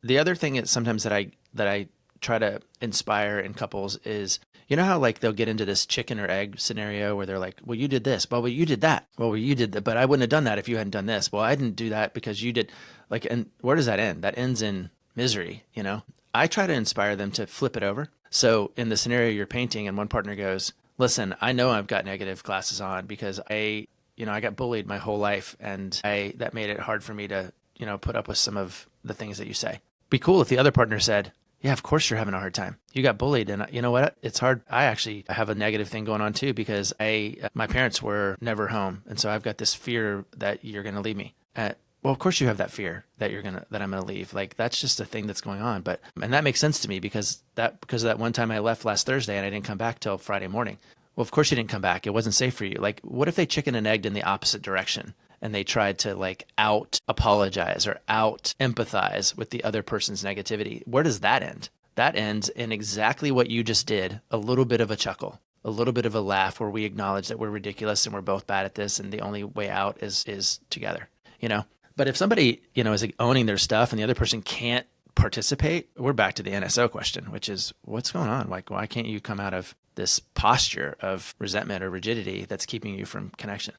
The other thing is sometimes that I try to inspire in couples is, you know how like they'll get into this chicken or egg scenario where they're like, well, you did this, well, you did that, well, you did that, but I wouldn't have done that if you hadn't done this. Well, I didn't do that because you did. Like, and where does that end? That ends in misery, you know? I try to inspire them to flip it over. So in the scenario you're painting, and one partner goes, listen, I know I've got negative glasses on because I got bullied my whole life, and I that made it hard for me to, put up with some of the things that you say. Be cool if the other partner said, yeah, of course you're having a hard time. You got bullied, and you know what? It's hard. I actually have a negative thing going on too because my parents were never home, and so I've got this fear that you're going to leave me. Well, of course you have that fear that I'm gonna leave. Like that's just a thing that's going on. And that makes sense to me because of that one time I left last Thursday and I didn't come back till Friday morning. Well, of course you didn't come back. It wasn't safe for you. Like, what if they chicken and egged in the opposite direction and they tried to like out apologize or out empathize with the other person's negativity? Where does that end? That ends in exactly what you just did, a little bit of a chuckle, a little bit of a laugh where we acknowledge that we're ridiculous and we're both bad at this and the only way out is together, you know? But if somebody, is like owning their stuff and the other person can't participate, we're back to the NSO question, which is what's going on? Like, why can't you come out of this posture of resentment or rigidity that's keeping you from connection?